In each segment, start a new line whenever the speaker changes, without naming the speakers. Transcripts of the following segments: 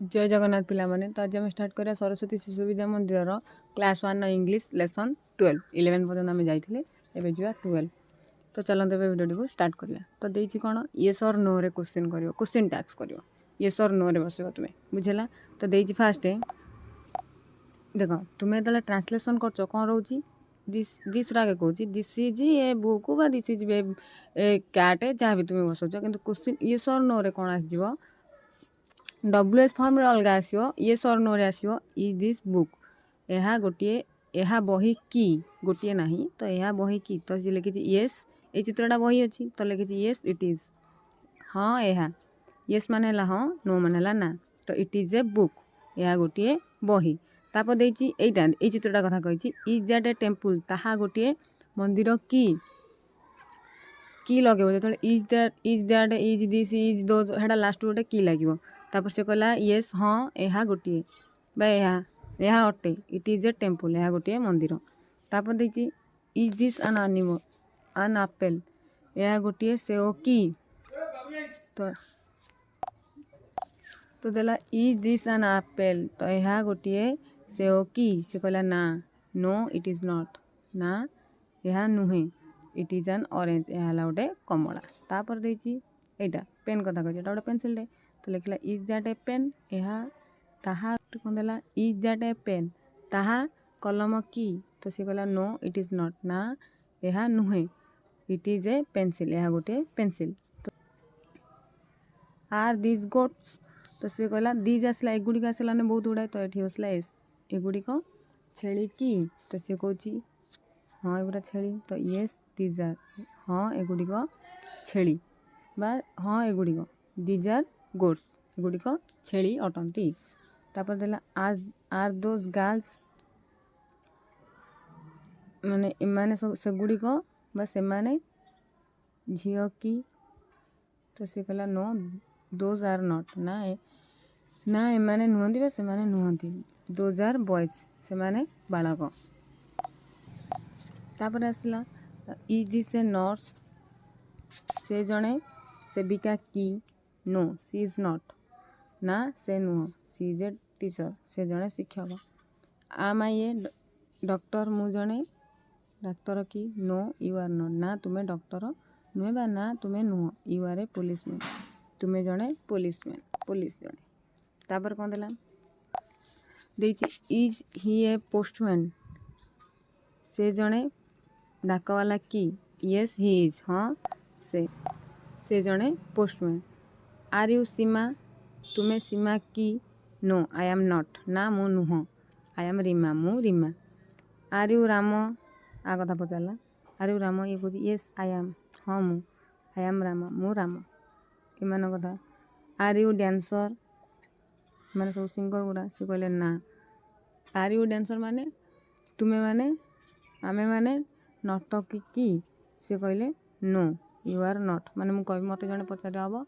जय जगन्नाथ पिला माने तो आज आम स्टार्ट करा सरस्वती शिशु विद्या मंदिर क्लास 1 इंग्लिश लेसन 12 11 पर्यंत आम जाइए एवं जा 12 तो चलते भिडियो को स्टार्ट करिया। तो देछि कौन येस और नो रे क्वेश्चन करियो, क्वेश्चन टैक्स करियो, येस और नो रे बसबो तुम्हें बुझेला। तो देछि फास्ट देख तुम्हें जो ट्रांसलेसन कर कौन रोची दिस दिस रागे कहूँ दिस इज ए बुक बा दिस इज ए कैट जहाँ भी तुम्हें बसौच कि क्वेश्चन येस और नो रे कौन आसो WS फॉर्म रे अलग आसो येस और नो रे आसो इज दिस बुक यह गोटे यह बही की गोटे ना तो यह बही की तो सी लिखी येस ये चित्रटा बही अच्छी तो लिखी येस इट इज हाँ यह येस मान है हाँ नो मान है ना तो इट इज ए बुक यह गोटे बही तापर देछि एटा ए चित्रटा कथा कही इज दैट ए टेम्पल ताहा गोटे मंदिर की लगे जो is that is this is those हेटा लास्ट गोटे की लगे तापर से कहला येस हाँ यह गोटे बा यह अटे इट इज ए टेम्पल यह गोटे मंदिर तापर देछि is this an animal an apple यह गोटे सेओ की तो देला इज दिस एन एप्पल तो यह गोटे सेओ की से कहला ना नो इट इज नॉट ना यह नुहे इट इज एन ऑरेंज यह गोटे कमला तापर देछि एटा पेन कथा कह गोटे पेनसिल टे तो लिखला इज दैट ए पेन यह ताहा कौन देला इज दैट ए पेन ताहा कलम की तो सी कहला नो इट इज नॉट ना यह नुहे इट इज ए पेंसिल यह गोटे पेंसिल तो आर दिस गोट्स तो सी कहला दिज आसला एगुड़िक आसला ने बहुत गुड़ाए तो ये आसला एस एगुड़िक छेली की तो सी कहूँ हाँ एगुड़ा छेली तो येस दिज आर हाँ एगुड़िक छेली बा हाँ एगुड़िक दिज आर गोट्स एगुड़िक छेली अटंती तापर देला आर दोज गर्ल्स माने एमाने सब सेगुड़िक बा से माने झियो की तो सी कहला नो दोज आर नॉट ना एमाने नुहंती बा से माने नुहंती दोज आर बॉयज से माने बालक तापर आसला इज दिस ए नर्स से जड़े सेविका की नो सी इज नॉट ना से नुह सी इज ए टीचर से जड़े शिक्षक आम आई ए डॉक्टर मु जड़े डाक्तर की नो यू आर नॉट ना तुम्हें डॉक्टर नुहे बा ना तुम्हें नुह यू आर ए पुलिसमैन तुम्हें जड़े पुलिसमैन पुलिस जड़े तापर कौन देला देछि इज ही ए पोस्टमैन से जड़े डाकवाला की येस ही इज हाँ से जड़े पोस्टमैन आर यू सीमा तुम्हें सीमा की नो आई एम नॉट ना मु नुह आई एम रीमा मु रीमा आर यू राम आ कथा पचारा आर यू राम ये कहूँ येस आई एम हाँ मु आई एम राम मु राम एमान कथा आर यू डांसर माने सब सिंगर गुड़ा सी कहले ना आर यू डांसर माने तुम्हें माने आमे माने नर्तकी की सी कहले नो यू आर नॉट माने मु कह मत जड़े पचारे हम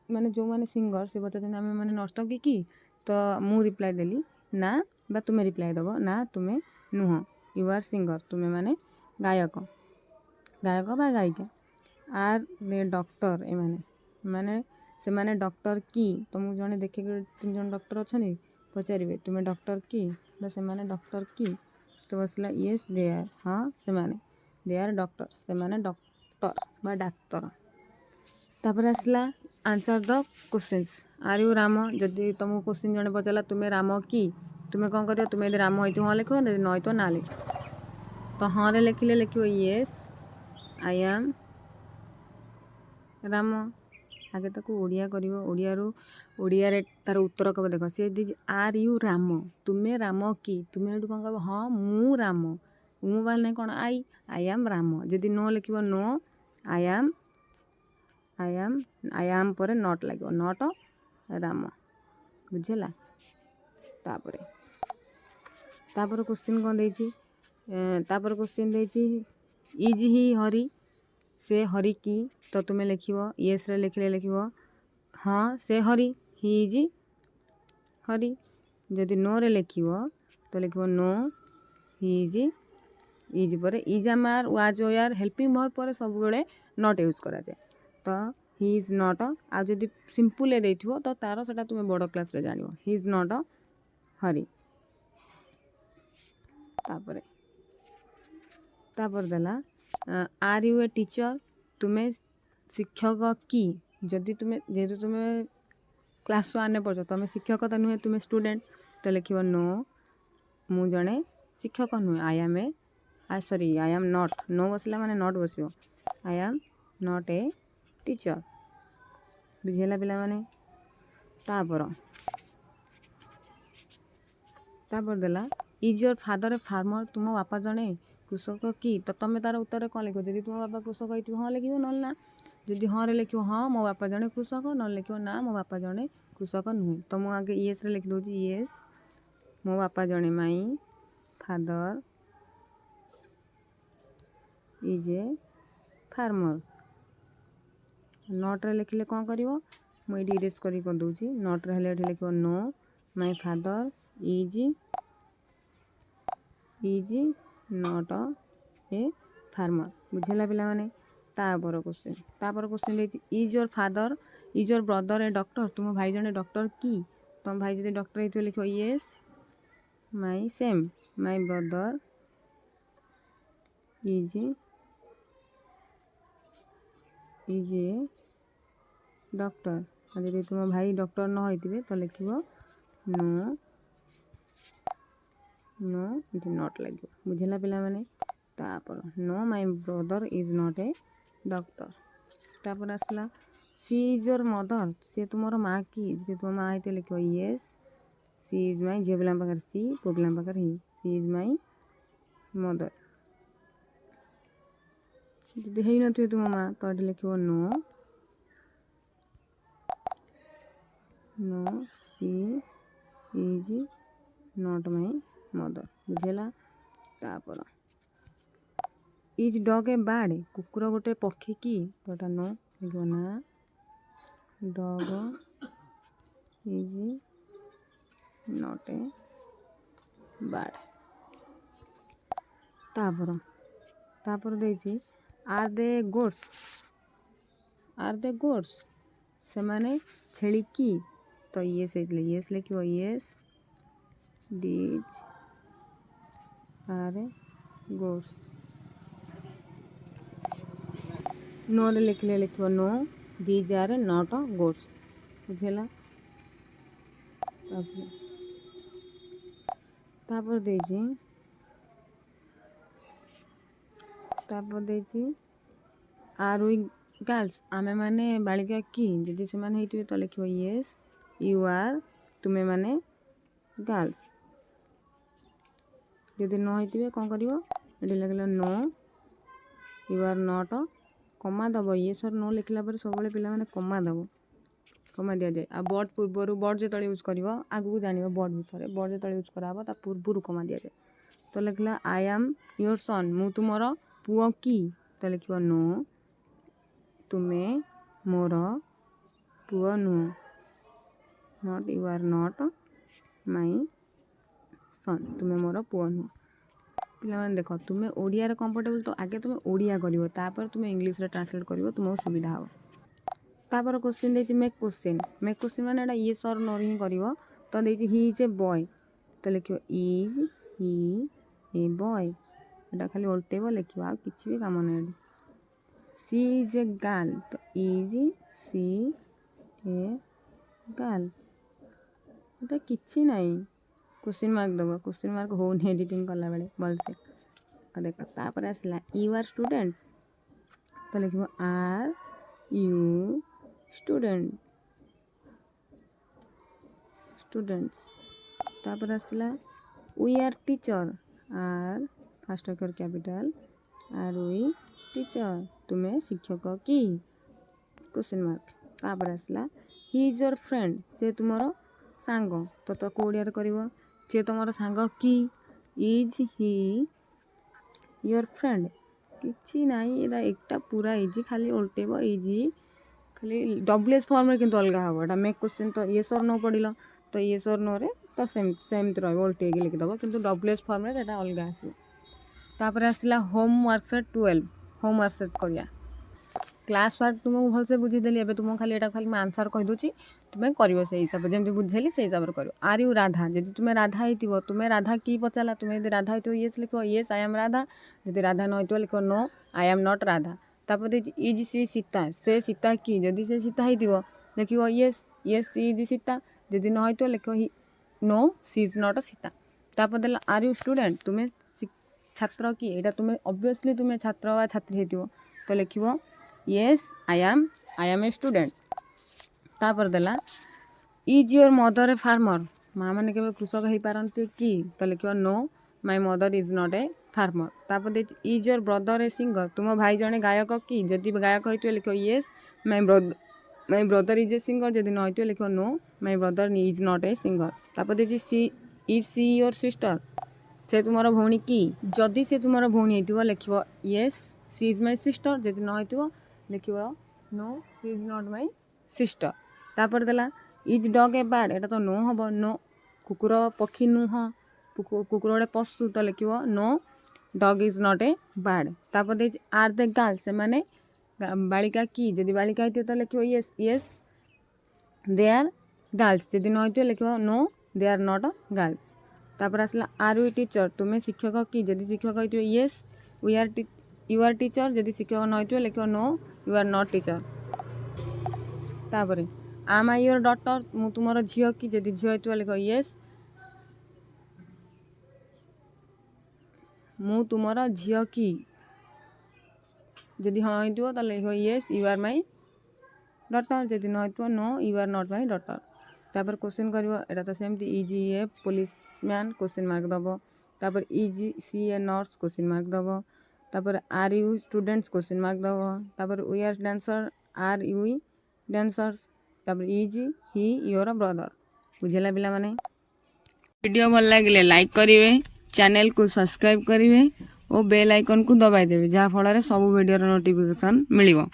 माने जो माने सिंगर से पचार आमे माने नर्तकी की तो मु रिप्लाई देली ना बा तुम्हें रिप्लाई दब ना तुम्हें नुह यू आर सिंगर तुम्हें माने गायक गायक बा गायिका आर डॉक्टर एमाने माने से माने डॉक्टर की तो मुझे जड़े देखे 3 जन डॉक्टर अच्छा पचारे तुम्हें डॉक्टर की बा से माने डॉक्टर की तो बसला येस दे आर हाँ से माने दे आर डॉक्टर से माने डॉक्टर बा डाक्तर तापर आसला answer the questions are you Ram जदि तुमको क्वेश्चन जड़े पचारा तुम्हें राम की तुम्हें कौन कर तुम्हें यदि राम हो हाँ लिख न तो ना लिख तो हाँ रे लिखिले लिख येस आई एम राम आगे ताको ओडिया कर ओडिया तार उत्तर कब देख सी दी आर यू राम तुम्हें राम की तुम्हें कौन कह हाँ मु राम मु बाल नहीं कौन आई एम राम जदि नो लिख नो आई एम पर नॉट लगे नॉट राम बुझेला तापर क्वेश्चन कौन देछि तापर क्वेश्चन देछि इज ही हरी से हरी की तो तुम्हें लिख येस रे लिखले लिख हाँ से हरी ही इज हरी जदि नो रे लिख तो लिख नो ही इज पर इज आम आर वाज यार हेल्पिंग वर्ब पर सब बेले नॉट यूज करा जाए तो ହି ଇଜ୍ ନଟ୍ ଆଉ ଯଦି ସିମ୍ପଲ୍ ଦେଇଥିବ ତ ତାର ସେଇଟା ତୁମେ ବଡ଼ କ୍ଲାସ୍ରେ ଜାଣିବ ହି ଇଜ୍ ନଟ୍ ହରି। ତାପରେ ଦେଲା ଆର୍ ୟୁ ଏ ଟିଚର୍ ତୁମେ ଶିକ୍ଷକ କି ଯଦି ତୁମେ ଯେହେତୁ ତୁମେ କ୍ଲାସ୍ 1ରେ ପଢ଼ୁଛ ତୁମେ ଶିକ୍ଷକ ତ ନୁହେଁ ତୁମେ ଷ୍ଟୁଡେଣ୍ଟ ତ ଲେଖିବ ନୋ ମୁଁ ଜଣେ ଶିକ୍ଷକ ନୁହେଁ ଆଇ ଆମ୍ ନଟ୍ ନୋ ବସିଲା ମାନେ ନଟ୍ ବସିବ I am not a teacher. ବୁଝିହେଲା ପିଲାମାନେ। ତାପରେ ଦେଲା is your father a farmer ତୁମ ବାପା ଜଣେ କୃଷକ କି ତ ତୁମେ ତାର ଉତ୍ତରରେ କ'ଣ ଲେଖିବ ଯଦି ତୁମ ବାପା କୃଷକ ହେଇଥିବ ହଁ ଲେଖିବ ନହେଲେ ନା ଯଦି ହଁରେ ଲେଖିବ ହଁ ମୋ ବାପା ଜଣେ କୃଷକ ନହେଲେ ଲେଖିବ ନା ମୋ ବାପା ଜଣେ କୃଷକ ନୁହେଁ। ତ ମୁଁ ଆଗେ ୟେସ୍ରେ ଲେଖିଦେଉଛି ୟେସ୍ ମୋ ବାପା ଜଣେ ମାଇ ଫାଦର୍ ଇଜ୍ ଏ ଫାର୍ମର୍। ନଟ୍ରେ ଲେଖିଲେ କ'ଣ କରିବ ମୁଁ ଏଇଠି ଇରେଜ୍ କରିକି କରିଦେଉଛି ନଟ୍ରେ ହେଲେ ଏଠି ଲେଖିବ no my father is not a farmer. ବୁଝିଲା ପିଲାମାନେ। ତାପର କ୍ୱେଶ୍ଚିନ୍ ଦେଇଛି is your father is your brother A doctor ତୁମ ଭାଇ ଜଣେ ଡକ୍ଟର କି ତୁମ ଭାଇ ଯଦି ଡକ୍ଟର ହେଇଥିବ ଲେଖିବ Yes my brother is a doctor. ଯଦି ତୁମ ଭାଇ ଡକ୍ଟର ନ ହେଇଥିବେ ତ ଲେଖିବ ନୋ ଏଠି ନଟ୍ ଲାଗିବ। ବୁଝିଲା ପିଲାମାନେ। ତାପରେ no my brother is not a doctor. ତାପରେ ଆସିଲା ସି ଇଜ୍ ୟୋର୍ ମଦର୍ ସେ ତୁମର ମାଆ କି ଯଦି ତୁମ ମାଆ ହେଇଥିବ ଲେଖିବ ୟେସ୍ ସି ଇଜ୍ ମାଇ ଝିଅ ପିଲାଙ୍କ ପାଖରେ ସି ପୁଅ ପିଲାଙ୍କ ପାଖରେ ହି ସି ଇଜ୍ ମାଇ ମଦର୍। ଯଦି ହେଇନଥିବେ ତୁମ ମାଆ ତ ଏଠି ଲେଖିବ no C is not my mother. ବୁଝିଲା। ତାପରେ ଇଜ୍ ଡଗ୍ ଏ ବାର୍ଡ଼ କୁକୁର ଗୋଟେ ପକ୍ଷୀ କି ତ ଏଟା ନୋ ଲେଖିବ ନା dog is not a bird. ତାପରେ ଦେଇଛି ଆର୍ ଦେ ଗୋଟ୍ସ ସେମାନେ ଛେଳି କି ତ ୟେସ୍ ହେଇଥିଲେ ୟେସ୍ ଲେଖିବ ୟେସ୍ ଦିଜ୍ ଆର୍ ଗୋଟ୍ସ। ନୋରେ ଲେଖିଲେ ଲେଖିବ no these are not goats. ବୁଝିଲା। ତାପରେ ଦେଇଛି ଆର୍ ୱି ଗାର୍ଲସ ଆମେ ମାନେ ବାଳିକା କି ଯଦି ସେମାନେ ହେଇଥିବେ ତ ଲେଖିବ ୟେସ୍ ୟୁ ଆର୍ ତୁମେ ମାନେ ଗାର୍ଲସ। ଯଦି ନ ହେଇଥିବେ କ'ଣ କରିବ ଏଠି ଲେଖିଲେ no you are not comma ଦେବ ୟେସ୍ ଅର୍ ନୋ ଲେଖିଲା ପରେ ସବୁବେଳେ ପିଲାମାନେ କମା ଦିଆଯାଏ। ଆଉ ବର୍ଡ଼ ପୂର୍ବରୁ ବର୍ଡ଼ ଯେତେବେଳେ ୟୁଜ୍ କରିବ ଆଗକୁ ଜାଣିବ ବର୍ଡ଼ ବିଷୟରେ ବର୍ଡ଼ ଯେତେବେଳେ ୟୁଜ୍ କରାହେବ ତା ପୂର୍ବରୁ କମା ଦିଆଯାଏ। ତ ଲେଖିଲା ଆଇ ଆମ୍ ୟୋର୍ ସନ୍ ମୁଁ ତୁମର ପୁଅ କି ତ ଲେଖିବ ନୋ ତୁମେ ମୋର ପୁଅ ନୁହଁ ନଟ୍ ୟୁ ଆର୍ ନଟ୍ ମାଇ ସନ୍ ତୁମେ ମୋର ପୁଅ ନୁହଁ। ପିଲାମାନେ ଦେଖ ତୁମେ ଓଡ଼ିଆରେ କମ୍ଫର୍ଟେବୁଲ୍ ତ ଆଗେ ତୁମେ ଓଡ଼ିଆ କରିବ ତାପରେ ତୁମେ ଇଂଲିଶରେ ଟ୍ରାନ୍ସଲେଟ୍ କରିବ ତୁମକୁ ସୁବିଧା ହେବ। ତାପରେ କ୍ୱେଶ୍ଚିନ୍ ଦେଇଛି ମେକ୍ କ୍ୱେଶ୍ଚିନ୍ ମାନେ ଏଇଟା ୟେସ୍ ଅର୍ ନୋ ହିଁ କରିବ। ତ ଦେଇଛି ହି ଇଜ୍ ଏ ବୟ ତ ଲେଖିବ ଇଜ୍ ହି ଏ ବୟ ଏଇଟା ଖାଲି ଓଲଟେଇବ ଲେଖିବ ଆଉ କିଛି ବି କାମ ନାହିଁ ଏଠି। ସି ଇଜ୍ ଏ ଗାର୍ଲ ତ ଇଜ୍ ସି ଏ ଗାର୍ଲ ଏଇଟା କିଛି ନାହିଁ କ୍ୱେଶ୍ଚିନ୍ ମାର୍କ ଦେବ କ୍ୱେଶ୍ଚିନ୍ ମାର୍କ ହେଉନି ଏଡ଼ିଟିଂ କଲାବେଳେ ଭଲସେ। ଆଉ ଦେଖ ତାପରେ ଆସିଲା ୟୁ ଆର୍ ଷ୍ଟୁଡେଣ୍ଟସ୍ ତ ଲେଖିବ ଆର୍ ୟୁ ଷ୍ଟୁଡେଣ୍ଟସ୍। ତାପରେ ଆସିଲା we are teacher are first ଅକ୍ଷର କ୍ୟାପିଟାଲ୍ ଆର୍ ୱି ଟିଚର୍ ତୁମେ ଶିକ୍ଷକ କି କ୍ୱେଶ୍ଚିନ୍ ମାର୍କ। ତାପରେ ଆସିଲା ହି ଇଜ୍ ୟୋର୍ ଫ୍ରେଣ୍ଡ ସେ ତୁମର ସାଙ୍ଗ ତ ତାକୁ ଓଡ଼ିଆରେ କରିବ ସେ ତୁମର ସାଙ୍ଗ କି ଇଜ୍ ହି ୟୋର୍ ଫ୍ରେଣ୍ଡ କିଛି ନାହିଁ ଏଇଟା ପୁରା ଇଜି ଖାଲି ଓଲଟେଇବ ଇଜି ଖାଲି WH ଫର୍ମରେ କିନ୍ତୁ ଅଲଗା ହେବ ଏଇଟା ମେକ୍ କ୍ୱେଶ୍ଚିନ୍ ତ ୟେସ୍ ଅର୍ ନୋ ପଡ଼ିଲ ତ ୟେସ୍ ଅର୍ ନୋରେ ତ ସେମିତି ରହିବ ଓଲଟେଇକି ଲେଖିଦେବ କିନ୍ତୁ WH ଫର୍ମରେ ସେଇଟା ଅଲଗା ଆସିବ। ତାପରେ ଆସିଲା ହୋମୱାର୍କ ସେଟ୍ 12 ହୋମୱାର୍କ ସେଟ୍ କରିବା क्लास वर्क तुमको भलसे बुझीदेली एबे तुमको खाली एटा खाली मैं आंसर कहि दोची तुमे करिवो से हिसाब जेमति बुझेली से हिसाब करिवो आर यू राधा जदि तुमे राधा हेतिबो तुमे राधा की पचाला तुमे यदि राधा हेतिबो यस लिखो यस आई एम राधा जदि राधा न हेतिबो लिखो no I am not Radha तापर इज सी सीता से सीता की जदि से सीता हेतिबो लिखिवो yes yes she is Sita जदि न हेतिबो लिखो no she is not Sita तापर देला आर यू स्टूडेंट तुमे छात्र की एटा तुमे ऑब्वियसली तुमे छात्र वा छात्री हेतिबो तो लिखिवो yes I am a student तापर देला is your mother a farmer माँ मैंने केवल कृषक हो पारती कि तो लिखिवो no my mother is not a farmer तापर दे is your brother a singer तुम भाई जने गायक कि जदि गायक होइतो लिखो yes my brother is a singer जदि न होइतो लिखो no my brother is not a singer तापर दे सी योर सिस्टर से तुमर भौणी की जदि से तुमर भौणी हेतिबो लिखिवो yes she is my sister जदि न होइतो लिखिवो no she is not my sister तापर देला इज डग ए बार्ड एटा तो नो हबो नो कुकुर पक्षी नुह कुकुर गोटे पशु तो लिखिवो no dog is not a bird तापर दे आर द गर्ल से माने बालिका की जदि बालिका हेतिबो तो लिखिवो yes yes they are girls जदि न होइतो लिखिवो no they are not girls तापर आसला आर यू टीचर तुमे शिक्षक कि जदि शिक्षक हेतिबो yes we are you are teacher जदि शिक्षक न होइतो लिखिवो no you are not teacher तापर आम आई योर डॉटर मु तुमर झियो कि जदि झियो हेतिबो लिखो यस मु तुमर झियो कि जदि हाँ हेतिबो त लिखो yes you are my daughter जदि न हेतिबो no you are not my daughter तापर क्वेश्चन करिवो एटा तो सेमती is a policeman question mark दबो तापर is she a nurse question mark दबो तापर are you students question mark दबो तापर we are dancer are you dancers तापर इज ही योर ब्रदर बुझेला पिला माने वीडियो भल लागिले लाइक करिवे चैनल को सब्सक्राइब करिवे और बेल आइकन को दबाई देवे जहाँ फल सब वीडियो नोटिफिकेशन मिलिवो।